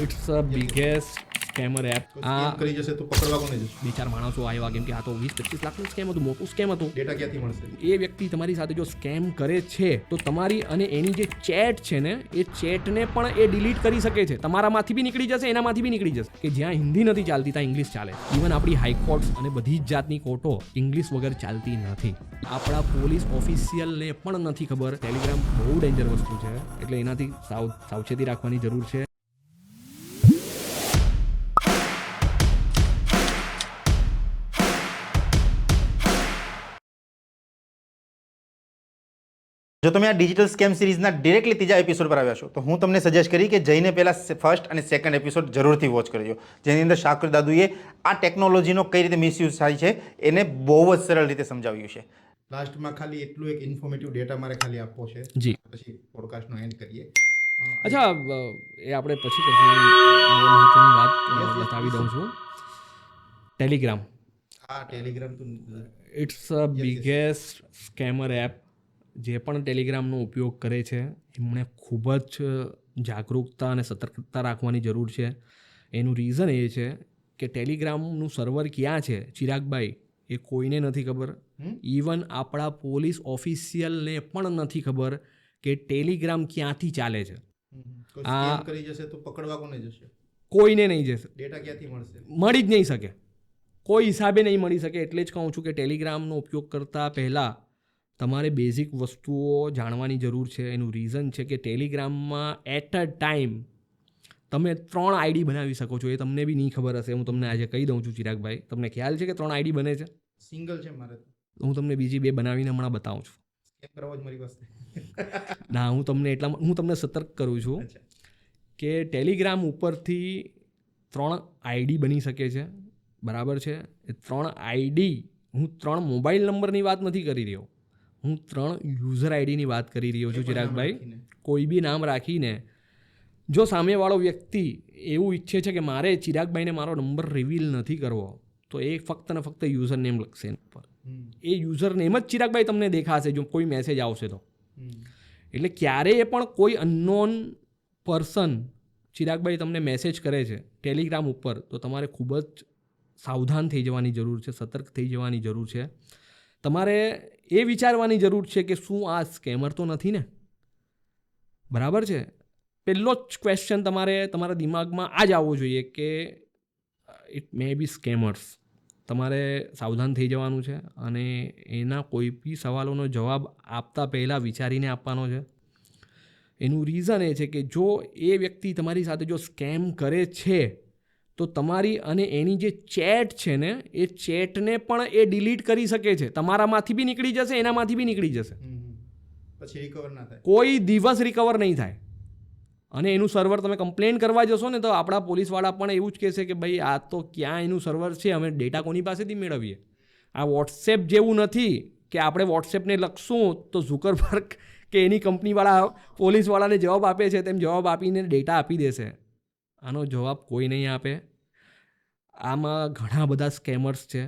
It's a biggest scammer app. આ કરી જશે તો પકડવા કોને જશે? બે ચાર માણસો આવ્યા કેમ કે આ તો 20-25 લાખનું સ્કેમ હતું, મોટું સ્કેમ હતું. ડેટા ક્યાંથી મળશે? એ વ્યક્તિ તમારી સાથે જો સ્કેમ કરે છે તો તમારી અને એની જે ચેટ છે ને એ ચેટને પણ એ ડિલીટ કરી શકે છે. તમારામાંથી બી નીકળી જશે, એનામાંથી બી નીકળી જશે. કે જ્યાં હિન્દી નથી ચાલતી ત્યાં ઇંગ્લિશ ચાલે. ઇવન આપણી હાઈકોર્ટ અને બધી જ જાતની કોર્ટો ઇંગ્લિશ વગર ચાલતી નથી. આપણા પોલીસ ઓફિશિયલને પણ નથી ખબર. ટેલિગ્રામ બહુ ડેન્જર વસ્તુ છે, એટલે એનાથી સાવચેતી રાખવાની જરૂર છે. જો તમે આ ડિજિટલ સ્કેમ સિરીઝના ડિરેક્ટલી ત્રીજા એપિસોડ પર આવ્યા છો તો હું તમને સજેસ્ટ કરી કે જઈને પહેલાં ફર્સ્ટ અને સેકન્ડ એપિસોડ જરૂરથી વોચ કરજો, જેની અંદર શાકર દાદુએ આ ટેકનોલોજીનો કઈ રીતે મિસયુઝ થાય છે એને બહુ જ સરળ રીતે સમજાવ્યું છે. લાસ્ટમાં ખાલી એટલું એક ઇન્ફોર્મેટિવ ડેટા મારે ખાલી આપવો છે, જી. પછી પોડકાસ્ટનો એન્ડ કરીએ. અચ્છા, એ આપણે પછી કરશું. બહુ મહત્વની વાત બતાવી દઉં છું. ટેલિગ્રામ આ ટેલિગ્રામ તો it's a biggest scammer app. જે પણ ટેલિગ્રામનો ઉપયોગ કરે છે એમણે ખૂબ જ જાગૃતતા અને સતર્કતા રાખવાની જરૂર છે. એનું રીઝન એ છે કે ટેલિગ્રામનું સર્વર ક્યાં છે ચિરાગભાઈ એ કોઈને નથી ખબર. ઇવન આપણા પોલીસ ઓફિશિયલને પણ નથી ખબર કે ટેલિગ્રામ ક્યાંથી ચાલે છે. સ્કેમ કરી જશે તો પકડવા કોને જશે? કોઈને નહીં જશે. ડેટા ક્યાંથી મળશે? મળી જ નહીં શકે, કોઈ હિસાબે નહીં મળી શકે. એટલે જ કહું છું કે ટેલિગ્રામનો ઉપયોગ કરતાં પહેલાં તમારે બેઝિક વસ્તુઓ જાણવાની જરૂર છે. એનું રીઝન છે કે ટેલિગ્રામમાં એટ અ ટાઈમ તમે 3 આઈડી બનાવી શકો છો. એ તમને બી નહીં ખબર હશે, હું તમને આજે કહી દઉં છું ચિરાગભાઈ. તમને ખ્યાલ છે કે 3 આઈડી બને છે? સિંગલ છે મારે તો. હું તમને બીજી 2 બનાવીને હમણાં બતાવું છું. સ્કેમ કરવા જ મારી પાસે. ના, હું તમને સતર્ક કરું છું કે ટેલિગ્રામ ઉપરથી 3 આઈડી બની શકે છે. બરાબર છે? એ 3 આઈડી, હું 3 મોબાઈલ નંબરની વાત નથી કરી રહ્યો, હું 3 યુઝર આઈડીની વાત કરી રહ્યો છું ચિરાગભાઈ. કોઈ બી નામ રાખીને જો સામેવાળો વ્યક્તિ એવું ઈચ્છે છે કે મારે ચિરાગભાઈને મારો નંબર રિવીલ નથી કરવો તો એ ફક્ત ને ફક્ત યુઝર નેમ લખશે એના પર. એ યુઝર નેમ જ ચિરાગભાઈ તમને દેખાશે જો કોઈ મેસેજ આવશે તો. એટલે ક્યારેય પણ કોઈ અનનોન પર્સન ચિરાગભાઈ તમને મેસેજ કરે છે ટેલિગ્રામ ઉપર તો તમારે ખૂબ જ સાવધાન થઈ જવાની જરૂર છે, સતર્ક થઈ જવાની જરૂર છે. તમારે એ વિચારવાની જરૂર છે કે શું આ સ્કેમર તો નથી ને? બરાબર છે? પહેલો જ ક્વેશ્ચન તમારે તમારા દિમાગમાં આ જ આવવો જોઈએ કે ઇટ મે બી સ્કેમર્સ. તમારે સાવધાન થઈ જવાનું છે અને એના કોઈ બી સવાલોનો જવાબ આપતા પહેલાં વિચારીને આપવાનો છે. એનું રીઝન એ છે કે જો એ વ્યક્તિ તમારી સાથે જો સ્કેમ કરે છે તો તમારી અને એની જે ચેટ છે ને એ ચેટને પણ એ ડિલીટ કરી શકે છે. તમારામાંથી બી નીકળી જશે, એનામાંથી બી નીકળી જશે. પછી રિકવર ના થાય, કોઈ દિવસ રિકવર નહીં થાય. અને એનું સર્વર તમે કમ્પ્લેન કરવા જશો ને તો આપણા પોલીસવાળા પણ એવું જ કહેશે કે ભાઈ આ તો ક્યાં એનું સર્વર છે, અમે ડેટા કોની પાસેથી મેળવીએ? આ વોટ્સએપ જેવું નથી કે આપણે વોટ્સએપને લખશું તો ઝુકરબર્ગ કે એની કંપનીવાળા પોલીસવાળાને જવાબ આપે છે તેમ જવાબ આપીને ડેટા આપી દેશે. આનો જવાબ કોઈ નહીં આપે. આમાં ઘણા બધા સ્કેમર્સ છે.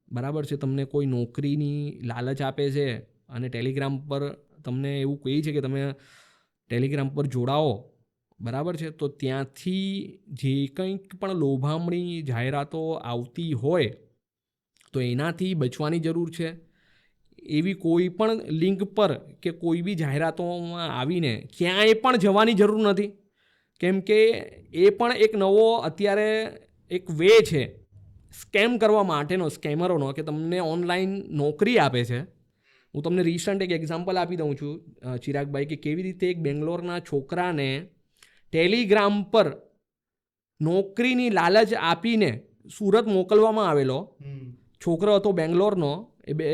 બરાબર છે? તમને કોઈ નોકરીની લાલચ આપે છે અને ટેલિગ્રામ પર તમને એવું કહે છે કે તમે ટેલિગ્રામ પર જોડાઓ, બરાબર છે? તો ત્યાંથી જે કંઈક પણ લોભામણી જાહેરાતો આવતી હોય તો એનાથી બચવાની જરૂર છે. એવી કોઈ પણ લિંક પર કે કોઈ બી જાહેરાતોમાં આવીને ક્યાંય પણ જવાની જરૂર નથી. કેમ કે એ પણ એક નવો અત્યારે એક વે છે સ્કેમ કરવા માટેનો સ્કેમરોનો કે તમને ઓનલાઈન નોકરી આપે છે. હું તમને રિસન્ટ એક એક્ઝામ્પલ આપી દઉં છું ચિરાગભાઈ કે કેવી રીતે એક બેંગ્લોરના છોકરાને ટેલિગ્રામ પર નોકરીની લાલચ આપીને સુરત મોકલવામાં આવેલો. છોકરો હતો બેંગ્લોરનો.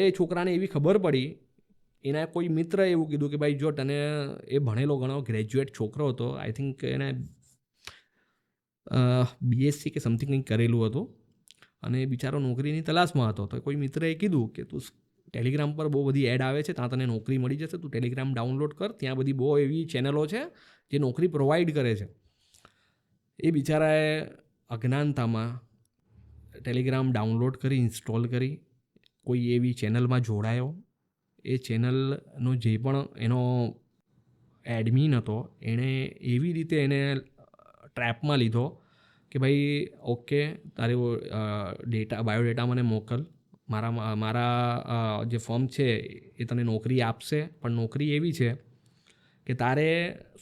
એ છોકરાને એવી ખબર પડી, એના કોઈ મિત્રએ એવું કીધું કે ભાઈ જો તને, એ ભણેલો ઘણો ગ્રેજ્યુએટ છોકરો હતો, આઈ થિંક એને BSc કે સમથિંગ કંઈક કરેલું હતું અને બિચારો નોકરીની તલાશમાં હતો. તો કોઈ મિત્રએ કીધું કે તું ટેલિગ્રામ પર બહુ બધી એડ આવે છે, ત્યાં તને નોકરી મળી જશે, તું ટેલિગ્રામ ડાઉનલોડ કર, ત્યાં બધી બહુ એવી ચેનલો છે જે નોકરી પ્રોવાઈડ કરે છે. એ બિચારાએ અજ્ઞાનતામાં ટેલિગ્રામ ડાઉનલોડ કરી, ઇન્સ્ટોલ કરી, કોઈ એવી ચેનલમાં જોડાયો. એ ચેનલનો જે પણ એનો એડમિન હતો એણે એવી રીતે એને ટ્રેપમાં લીધો કે ભાઈ ઓકે તારો બાયોડેટા મને મોકલ, મારા જે ફોર્મ છે એ તને નોકરી આપશે, પણ નોકરી એવી છે કે તારે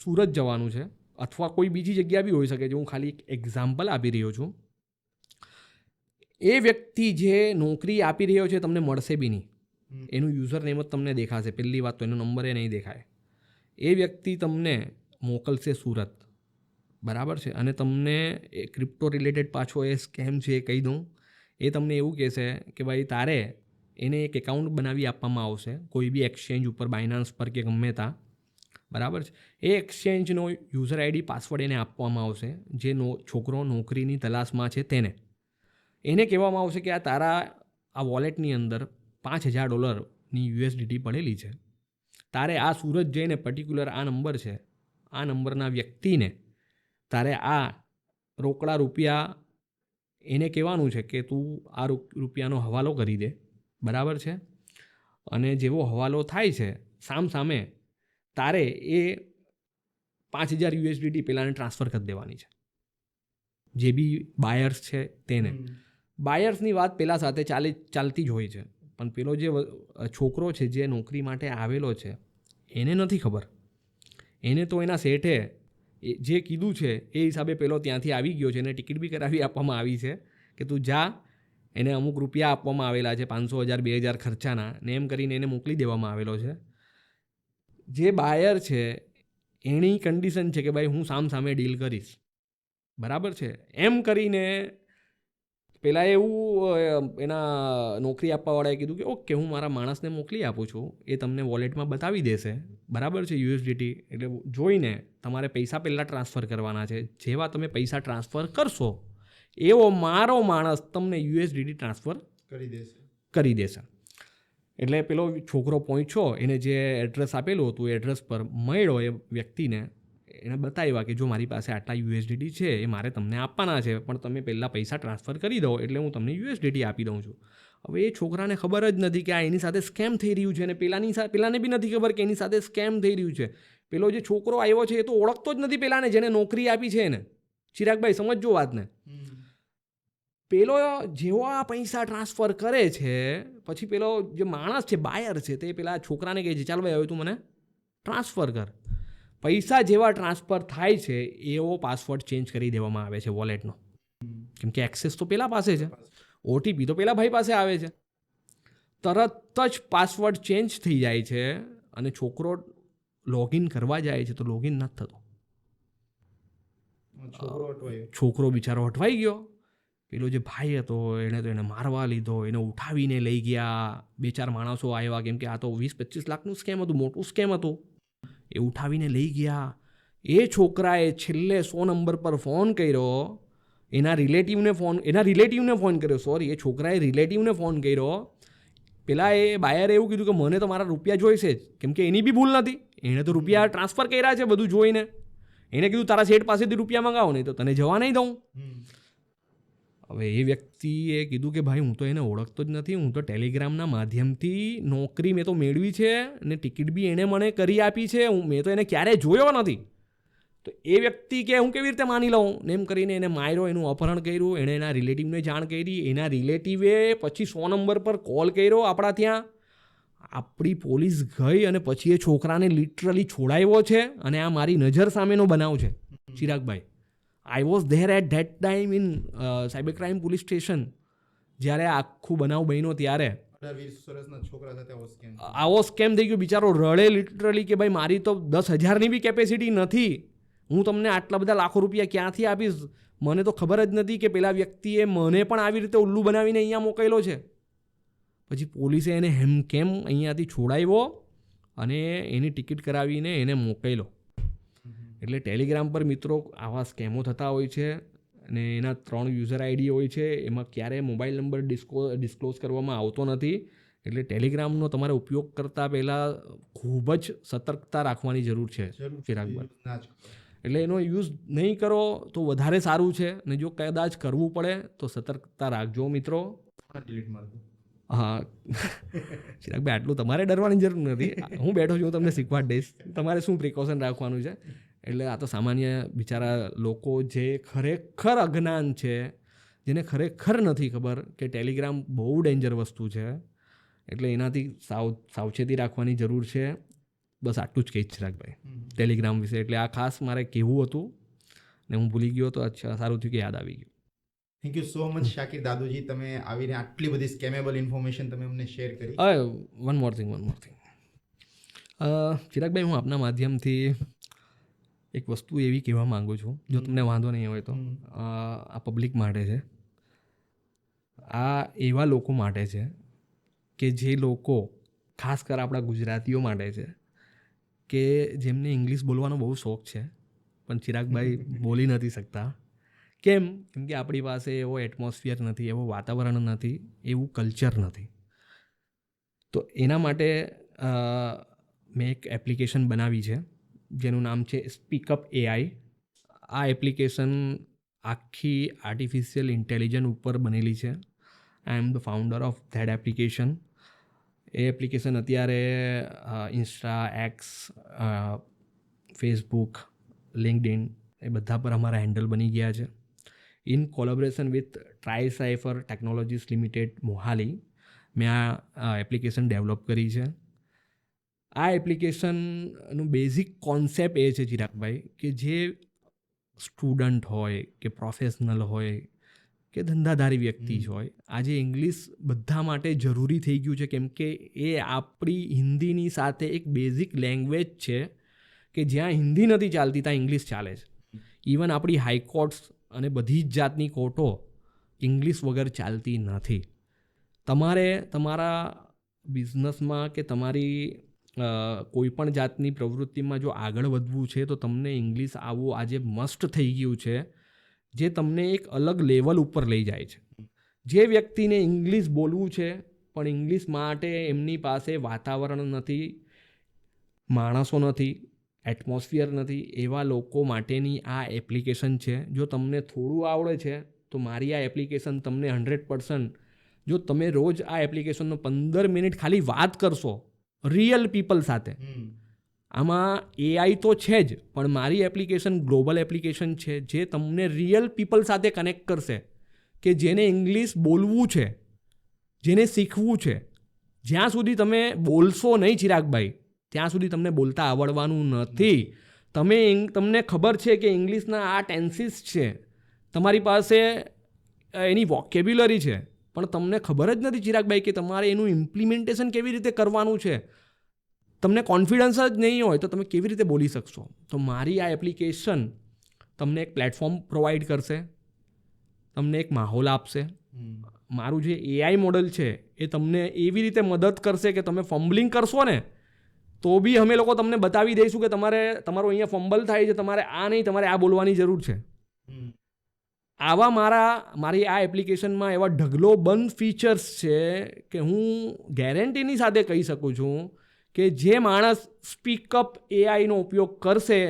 સુરત જવાનું છે અથવા કોઈ બીજી જગ્યા બી હોઈ શકે છે. હું ખાલી એક એક્ઝામ્પલ આપી રહ્યો છું. એ વ્યક્તિ જે નોકરી આપી રહ્યો છે તમને મળશે બી નહીં, એનું યુઝર નેમ જ તમને દેખાશે. પહેલી વાત તો એનો નંબર એ નહીં દેખાય. એ વ્યક્તિ તમને મોકલશે સુરત, બરાબર છે, અને તમને એ ક્રિપ્ટો રિલેટેડ પાછો એ સ્કેમ છે એ કહી દઉં. એ તમને એવું કહેશે કે ભાઈ તારે એને એક એકાઉન્ટ બનાવી આપવામાં આવશે કોઈ બી એક્સચેન્જ ઉપર, બાયનાન્સ પર કે ગમે ત્યાં, બરાબર છે. એ એક્સચેન્જનો યુઝર આઈડી પાસવર્ડ એને આપવામાં આવશે. જે છોકરો નોકરીની તલાશમાં છે એને કહેવામાં આવશે કે આ તારા આ વોલેટની અંદર $5,000ની USDT પડેલી છે. તારે આ સુરત જઈને પર્ટિક્યુલર આ નંબર છે, આ નંબરના વ્યક્તિને તારે આ રોકડા રૂપિયા એને કહેવાનું છે કે તું આ રૂપિયાનો હવાલો કરી દે, બરાબર છે. અને જેવો હવાલો થાય છે સામે તારે એ 5,000 USDT પેલાને ટ્રાન્સફર કરી દેવાની છે, જે બી બાયર્સ છે તેને. બાયર્સની વાત પેલા સાથે ચાલતી જ હોય છે, પણ પેલો જે છોકરો છે જે નોકરી માટે આવેલો છે એને નથી ખબર. એને તો એના શેઠે જે કીધું છે એ હિસાબે પેલો ત્યાંથી આવી ગયો છે, એને ટિકિટ બી કરાવી આપવામાં આવી છે કે તું જા. એને અમુક રૂપિયા આપવામાં આવેલા છે 500, 1000, 2000 ખર્ચાના, ને એમ કરીને એને મોકલી દેવામાં આવેલો છે. જે બાયર છે એની કન્ડિશન છે કે ભાઈ હું સામે ડીલ કરીશ, બરાબર છે. એમ કરીને પેલા એવું એના નોકરી આપવાવાળાએ કીધું કે ઓકે હું મારા માણસને મોકલી આપું છું, એ તમને વોલેટમાં બતાવી દેશે, બરાબર છે, USDT. એટલે જોઈને તમારે પૈસા પહેલાં ટ્રાન્સફર કરવાના છે. જેવા તમે પૈસા ટ્રાન્સફર કરશો એવો મારો માણસ તમને USDT ટ્રાન્સફર કરી દેશે. એટલે પેલો છોકરો પહોંચ્યો, એને જે એડ્રેસ આપેલું હતું એ એડ્રેસ પર મળ્યો એ વ્યક્તિને, એને બતાવ્યા કે જો મારી પાસે આટલા USDT છે એ મારે તમને આપવાના છે, પણ તમે પહેલાં પૈસા ટ્રાન્સફર કરી દો એટલે હું તમને USDT આપી દઉં છું. હવે એ છોકરાને ખબર જ નથી કે આ એની સાથે સ્કેમ થઈ રહ્યું છે, અને પેલાને બી નથી ખબર કે એની સાથે સ્કેમ થઈ રહ્યું છે. પેલો જે છોકરો આવ્યો છે એ તો ઓળખતો જ નથી પેલાને જેને નોકરી આપી છે એને. ચિરાગભાઈ સમજજો વાતને. પેલો જેવો આ પૈસા ટ્રાન્સફર કરે છે પછી પેલો જે માણસ છે બાયર છે તે પેલા છોકરાને કહે છે ચાલ ભાઈ હવે તું મને ટ્રાન્સફર કર. પૈસા જેવા ટ્રાન્સફર થાય છે એવો પાસવર્ડ ચેન્જ કરી દેવામાં આવે છે વોલેટનો, કેમ કે એક્સેસ તો પેલા પાસે છે, OTP તો પેલા ભાઈ પાસે આવે છે. તરત જ પાસવર્ડ ચેન્જ થઈ જાય છે અને છોકરો લોગિન કરવા જાય છે તો લોગિન નથી થતો. છોકરો બિચારો અટવાઈ ગયો. પેલો જે ભાઈ હતો એને મારવા લીધો, એને ઉઠાવીને લઈ ગયા. 2-4 માણસો આવ્યા, કેમ કે આ તો 20-25 લાખનું સ્કેમ હતું, મોટું સ્કેમ હતું. એ ઉઠાવીને લઈ ગયા. એ છોકરાએ છેલ્લે 100 નંબર પર ફોન કર્યો, એના રિલેટિવને ફોન કર્યો, સોરી, એ છોકરાએ રિલેટિવને ફોન કર્યો. પેલા એ બાયરે એવું કીધું કે મને તો મારા રૂપિયા જોઈશે જ, કેમ કે એની બી ભૂલ નથી, એણે તો રૂપિયા ટ્રાન્સફર કર્યા છે બધું જોઈને. એને કીધું તારા શેઠ પાસેથી રૂપિયા મંગાવો, નહીં તો તને જવા નહીં દઉં. હવે એ વ્યક્તિએ કીધું કે ભાઈ હું તો એને ઓળખતો જ નથી, હું તો ટેલિગ્રામના માધ્યમથી નોકરી મેં તો મેળવી છે અને ટિકિટ બી એણે મને કરી આપી છે, મેં તો એને ક્યારેય જોયો નથી. તો એ વ્યક્તિ કે હું કેવી રીતે માની લઉં ને એમ કરીને એને માર્યો, એનું અપહરણ કર્યું. એણે એના રિલેટિવને જાણ કરી, એના રિલેટિવે પછી 100 નંબર પર કોલ કર્યો આપણા ત્યાં. આપણી પોલીસ ગઈ અને પછી એ છોકરાને લિટરલી છોડાવ્યો છે. અને આ મારી નજર સામેનો બનાવ છે ચિરાગભાઈ. I was there at that time in cyber crime police station. જ્યારે આખું બનાવ બન્યો ત્યારે 18-20 વર્ષના છોકરા સાથે આવો સ્કેમ થઈ ગયો. બિચારો રડે લિટરલી કે ભાઈ મારી તો 10,000ની બી કેપેસિટી નથી, હું તમને આટલા બધા લાખો રૂપિયા ક્યાંથી આપીશ, મને તો ખબર જ નથી કે પેલા વ્યક્તિએ મને પણ આવી રીતે ઉલ્લુ બનાવીને અહીંયા મોકલેલો છે. પછી પોલીસે એને કેમ અહીંયાથી છોડાવ્યો અને એની ટિકિટ કરાવીને એને મોકલેલો. એટલે ટેલિગ્રામ પર મિત્રો આવા સ્કેમો થતા હોય છે અને એના 3 યુઝર આઈડી હોય છે, એમાં ક્યારેય મોબાઈલ નંબર ડિસ્ક્લોઝ કરવામાં આવતો નથી. એટલે ટેલિગ્રામનો તમારે ઉપયોગ કરતાં પહેલાં ખૂબ જ સતર્કતા રાખવાની જરૂર છે ચિરાગભાઈ. એટલે એનો યુઝ નહીં કરો તો વધારે સારું છે, અને જો કદાચ કરવું પડે તો સતર્કતા રાખજો મિત્રો. હા ચિરાગભાઈ, આટલું તમારે ડરવાની જરૂર નથી, હું બેઠો છું, હું તમને શીખવાડી દઈશ તમારે શું પ્રિકોશન રાખવાનું છે. એટલે આ તો સામાન્ય બિચારા લોકો જે ખરેખર અજ્ઞાન છે, જેને ખરેખર નથી ખબર કે ટેલિગ્રામ બહુ ડેન્જર વસ્તુ છે, એટલે એનાથી સાવચેતી રાખવાની જરૂર છે. બસ આટલું જ કહીશ ચિરાગભાઈ ટેલિગ્રામ વિશે. એટલે આ ખાસ મારે કહેવું હતું ને હું ભૂલી ગયો તો અચ્છા સારું થયું કે યાદ આવી ગયું. Thank you so much Shakir દાદુજી, તમે આવીને આટલી બધી સ્કેમેબલ ઇન્ફોર્મેશન તમે અમને શેર કરી. વન મોર થિંગ ચિરાગભાઈ, હું આપના માધ્યમથી એક વસ્તુ એવી કહેવા માગું છું, જો તમને વાંધો નહીં હોય તો. આ પબ્લિક માટે છે, આ એવા લોકો માટે છે કે જે લોકો ખાસ કર આપણા ગુજરાતીઓ માટે છે કે જેમને ઇંગ્લિશ બોલવાનો બહુ શોખ છે પણ ચિરાગભાઈ બોલી નથી શકતા. કેમ કે આપણી પાસે એવો એટમોસ્ફિયર નથી, એવો વાતાવરણ નથી, એવું કલ્ચર નથી. તો એના માટે મેં એક એપ્લિકેશન બનાવી છે જેનું નામ છે સ્પીકઅપ AI. આ એપ્લિકેશન આખી આર્ટિફિશિયલ ઇન્ટેલિજન્સ ઉપર બનેલી છે. I am the founder of that application. એ એપ્લિકેશન અત્યારે ઇન્સ્ટા, એક્સ, ફેસબુક, લિંક્ડઇન એ બધા પર અમારા હેન્ડલ બની ગયા છે. In collaboration with Tricipher technologies limited Mohali મેં આ એપ્લિકેશન ડેવલપ કરી છે. આ એપ્લિકેશનનું બેઝિક કોન્સેપ્ટ એ છે ચિરાગભાઈ કે જે સ્ટુડન્ટ હોય કે પ્રોફેશનલ હોય કે ધંધાધારી વ્યક્તિ જ હોય, આજે ઇંગ્લિશ બધા માટે જરૂરી થઈ ગયું છે, કેમ કે એ આપણી હિન્દીની સાથે એક બેઝિક લેંગ્વેજ છે કે જ્યાં હિન્દી નથી ચાલતી ત્યાં ઇંગ્લિશ ચાલે છે. ઇવન આપણી હાઈકોર્ટ્સ અને બધી જ જાતની કોર્ટો ઇંગ્લિશ વગર ચાલતી નથી. તમારે તમારા બિઝનેસમાં કે તમારી કોઈ પણ જાતની પ્રવૃત્તિમાં જો આગળ વધવું છે તો તમને ઇંગ્લિશ આવવું આજે મસ્ટ થઈ ગયું છે, જે તમને એક અલગ લેવલ ઉપર લઈ જાય છે. જે વ્યક્તિને ઇંગ્લિશ બોલવું છે પણ ઇંગ્લિશ માટે એમની પાસે વાતાવરણ નથી, માણસો નથી, એટમોસ્ફિયર નથી, એવા લોકો માટેની આ એપ્લિકેશન છે. જો તમને થોડું આવડે છે તો મારી આ એપ્લિકેશન તમને 100%, જો તમે રોજ આ એપ્લિકેશનનો 15 મિનિટ ખાલી વાત કરશો રિયલ પીપલ સાથે, આમાં AI તો છે જ પણ મારી એપ્લિકેશન ગ્લોબલ એપ્લિકેશન છે જે તમને રિયલ પીપલ સાથે કનેક્ટ કરશે કે જેને ઇંગ્લિશ બોલવું છે, જેને શીખવું છે. જ્યાં સુધી તમે બોલશો નહીં ચિરાગભાઈ ત્યાં સુધી તમને બોલતા આવડવાનું નથી. તમને ખબર છે કે ઇંગ્લિશના આ ટેન્સીસ છે, તમારી પાસે એની વોકેબ્યુલરી છે, પણ તમને ખબર જ નથી ચિરાગભાઈ કે તમારે એનું ઇમ્પ્લિમેન્ટેશન કેવી રીતે કરવાનું છે. તમને કોન્ફિડન્સ જ નહીં હોય તો તમે કેવી રીતે બોલી શકશો? તો મારી આ એપ્લિકેશન તમને એક પ્લેટફોર્મ પ્રોવાઈડ કરશે, તમને એક માહોલ આપશે. મારું જે AI મોડલ છે એ તમને એવી રીતે મદદ કરશે કે તમે ફમ્બલિંગ કરશો ને તો બી અમે લોકો તમને બતાવી દઈશું કે તમારું અહીંયા ફમ્બલ થાય છે, તમારે આ નહીં, તમારે આ બોલવાની જરૂર છે. આવા મારી આ એપ્લિકેશનમાં એવા ઢગલો બંધ ફીચર્સ છે કે હું ગેરંટીની સાથે કહી શકું છું કે જે માણસ સ્પીકઅપ AIનો ઉપયોગ કરશે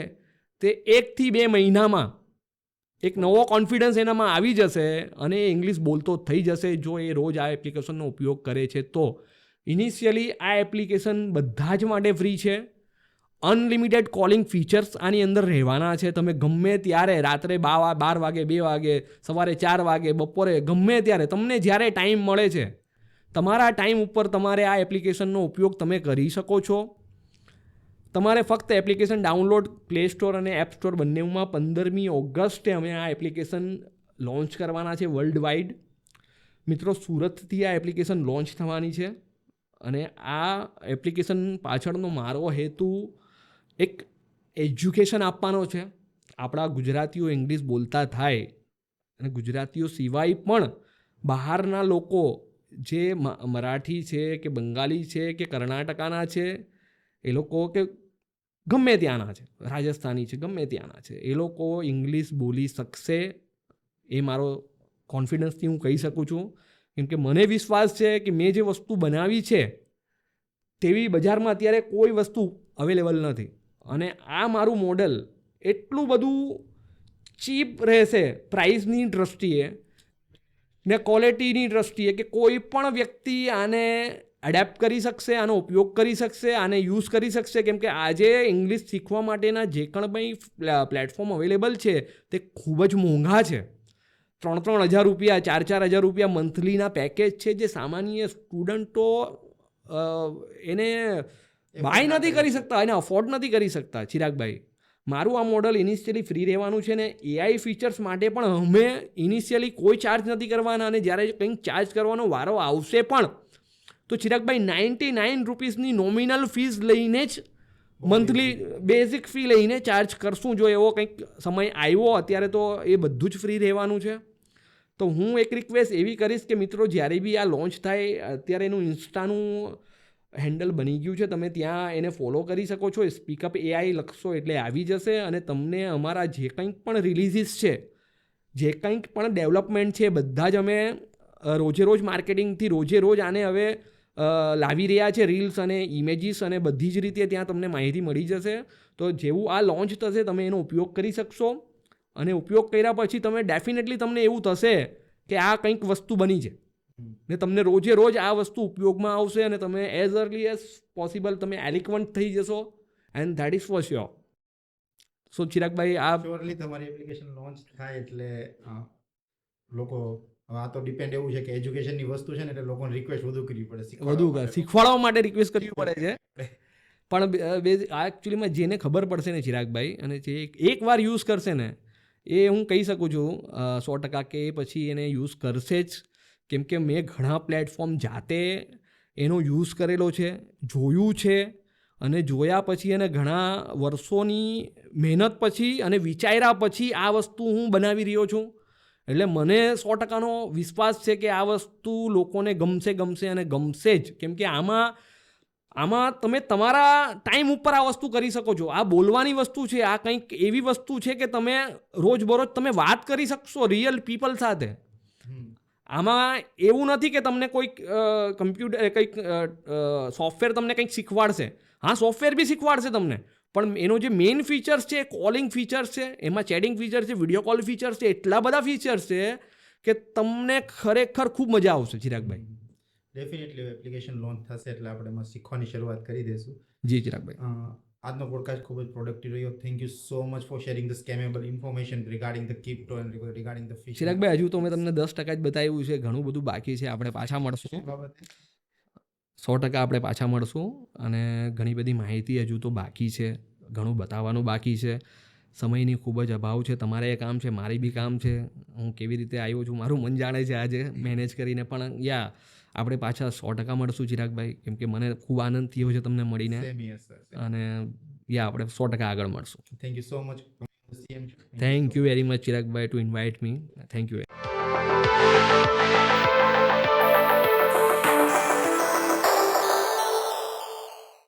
તે 1 થી 2 મહિનામાં એક નવો કોન્ફિડન્સ એનામાં આવી જશે અને એ ઇંગ્લિશ બોલતો થઈ જશે જો એ રોજ આ એપ્લિકેશનનો ઉપયોગ કરે છે તો. ઇનિશિયલી આ એપ્લિકેશન બધા જ માટે ફ્રી છે. અનલિમિટેડ કોલિંગ ફીચર્સ આની અંદર રહેવાના છે. તમે ગમે ત્યારે રાત્રે 12 વાગે, 2 વાગે, સવારે 4 વાગે, બપોરે ગમે ત્યારે તમને જ્યારે ટાઈમ મળે છે તમારા ટાઈમ ઉપર તમારે આ એપ્લિકેશનનો ઉપયોગ તમે કરી શકો છો. તમારે ફક્ત એપ્લિકેશન ડાઉનલોડ પ્લે સ્ટોર અને એપ સ્ટોર બંનેમાં 15મી ઓગસ્ટે અમે આ એપ્લિકેશન લોન્ચ કરવાના છે વર્લ્ડ વાઇડ. મિત્રો, સુરતથી આ એપ્લિકેશન લોન્ચ થવાની છે અને આ એપ્લિકેશન પાછળનો મારો હેતુ એક એજ્યુકેશન આપવાનો છે. આપણા ગુજરાતીઓ ઇંગ્લિશ બોલતા થાય અને ગુજરાતીઓ સિવાય પણ બહારના લોકો જે મરાઠી છે કે બંગાળી છે કે કર્ણાટકાના છે, એ લોકો કે ગમે ત્યાંના છે, રાજસ્થાની છે, ગમે ત્યાંના છે, એ લોકો ઇંગ્લિશ બોલી શકશે એ મારો કોન્ફિડન્સથી હું કહી શકું છું. કેમ કે મને વિશ્વાસ છે કે મેં જે વસ્તુ બનાવી છે તેવી બજારમાં અત્યારે કોઈ વસ્તુ અવેલેબલ નથી. અને આ મારું મોડલ એટલું બધું ચીપ રહેશે પ્રાઇસની દ્રષ્ટિએ ને ક્વોલિટીની દ્રષ્ટિએ કે કોઈ પણ વ્યક્તિ આને એડેપ્ટ કરી શકશે, આનો ઉપયોગ કરી શકશે, આને યુઝ કરી શકશે. કેમ કે આજે ઇંગ્લિશ શીખવા માટેના જે કંઈ પ્લેટફોર્મ અવેલેબલ છે તે ખૂબ જ મોંઘા છે. 3,000 રૂપિયા, 4,000 રૂપિયા મંથલીના પેકેજ છે, જે સામાન્ય સ્ટુડન્ટો એને બાય નથી કરી શકતા, એને અફોર્ડ નથી કરી શકતા. ચિરાગભાઈ, મારું આ મોડલ ઇનિશિયલી ફ્રી રહેવાનું છે ને એઆઈ ફીચર્સ માટે પણ અમે ઇનિશિયલી કોઈ ચાર્જ નથી કરવાના, અને જ્યારે કંઈક ચાર્જ કરવાનો વારો આવશે પણ તો ચિરાગભાઈ 99 રૂપીસની નોમિનલ ફીસ લઈને જ મંથલી બેઝિક ફી લઈને ચાર્જ કરશું. જો એવો કંઈક સમય આવ્યો, અત્યારે તો એ બધું જ ફ્રી રહેવાનું છે. તો હું એક રિક્વેસ્ટ એવી કરીશ કે મિત્રો, જ્યારે બી આ લોન્ચ થાય, અત્યારે એનું ઇન્સ્ટાનું હેન્ડલ બની ગયું છે, તમે ત્યાં એને ફોલો કરી શકો છો. સ્પીકઅપ એઆઈ લખશો એટલે આવી જશે, અને તમને અમારા જે કંઈક પણ રિલીઝીસ છે, જે કંઈક પણ ડેવલપમેન્ટ છે, બધા જ અમે રોજે રોજ માર્કેટિંગથી રોજે રોજ આને હવે લાવી રહ્યા છે. રીલ્સ અને ઇમેજીસ અને બધી જ રીતે ત્યાં તમને માહિતી મળી જશે. તો જેવું આ લોન્ચ થશે, તમે એનો ઉપયોગ કરી શકશો, અને ઉપયોગ કર્યા પછી તમે ડેફિનેટલી તમને એવું થશે કે આ કંઈક વસ્તુ બની છે, ને તમને રોજે રોજ આ વસ્તુ ઉપયોગમાં આવશે, અને તમે એઝ અર્લી એઝ પોસિબલ તમે એલિક્વન્ટ થઈ જશો, and that is for sure. So ચિરાગભાઈ, આ શ્યોરલી તમારી એપ્લિકેશન લોન્ચ થાય એટલે લોકો, હવે આ તો ડિપેન્ડ એવું છે કે એજ્યુકેશનની વસ્તુ છે ને, એટલે લોકોને રિક્વેસ્ટ વધુ કરવી પડે, વધુ શીખવાડવા માટે રિક્વેસ્ટ કરવી પડે છે. પણ આ એકચ્યુઅલીમાં જેને ખબર પડશે ને ચિરાગભાઈ, અને જે એકવાર યુઝ કરશે ને, એ હું કહી શકું છું 100% કે એ પછી એને યુઝ કરશે જ. કેમ કે મેં ઘણા પ્લેટફોર્મ જાતે એનો યુઝ કરેલો છે, જોયું છે, અને જોયા પછી અને ઘણા વર્ષોની મહેનત પછી અને વિચાર્યા પછી આ વસ્તુ હું બનાવી રહ્યો છું. એટલે મને 100%નો વિશ્વાસ છે કે આ વસ્તુ લોકોને ગમશે અને ગમશે જ. કેમ કે આમાં તમે તમારા ટાઈમ ઉપર આ વસ્તુ કરી શકો છો. આ બોલવાની વસ્તુ છે, આ કંઈક એવી વસ્તુ છે કે તમે રોજબરોજ તમે વાત કરી શકશો રિયલ પીપલ સાથે. આમાં એવું નથી કે તમને કોઈક કમ્પ્યુટર કંઈક સોફ્ટવેર તમને કંઈક શીખવાડશે. હા, સોફ્ટવેર બી શીખવાડશે તમને, પણ એનો જે મેઇન ફીચર્સ છે, કોલિંગ ફીચર્સ છે, એમાં ચેટિંગ ફીચર્સ છે, વિડીયો કોલ ફીચર્સ છે, એટલા બધા ફીચર્સ છે કે તમને ખરેખર ખૂબ મજા આવશે. ચિરાગભાઈ, ડેફિનેટલી એપ્લિકેશન લોન્ચ થશે એટલે આપણે એમાં શીખવાની શરૂઆત કરી દઈશું. જી ચિરાગભાઈ, આજનો પોડકાસ્ટ ખૂબ જ પ્રોડક્ટિવ રહ્યો. Thank you so much for sharing the scammable information regarding the crypto and regarding the phishing. ચિરાગભાઈ, હજુ તો મેં તમને 10% જ બતાવ્યું છે, ઘણું બધું બાકી છે. આપણે પાછા મળશું, 100% આપણે પાછા મળશું, અને ઘણી બધી માહિતી હજુ તો બાકી છે, ઘણું બતાવવાનું બાકી છે. સમયની ખૂબ જ અભાવ છે. તમારે એ કામ છે, મારી બી કામ છે. હું કેવી રીતે આવ્યો છું મારું મન જાણે છે આજે મેનેજ કરીને. પણ આપણે પાછા 100% મળશું ચિરાગભાઈ, કેમ કે મને ખૂબ આનંદ થયો છે તમને મળીને, અને આપણે 100% આગળ મળશું. Thank you so much. Thank you very much Chiragbhai two invite me. Thank you.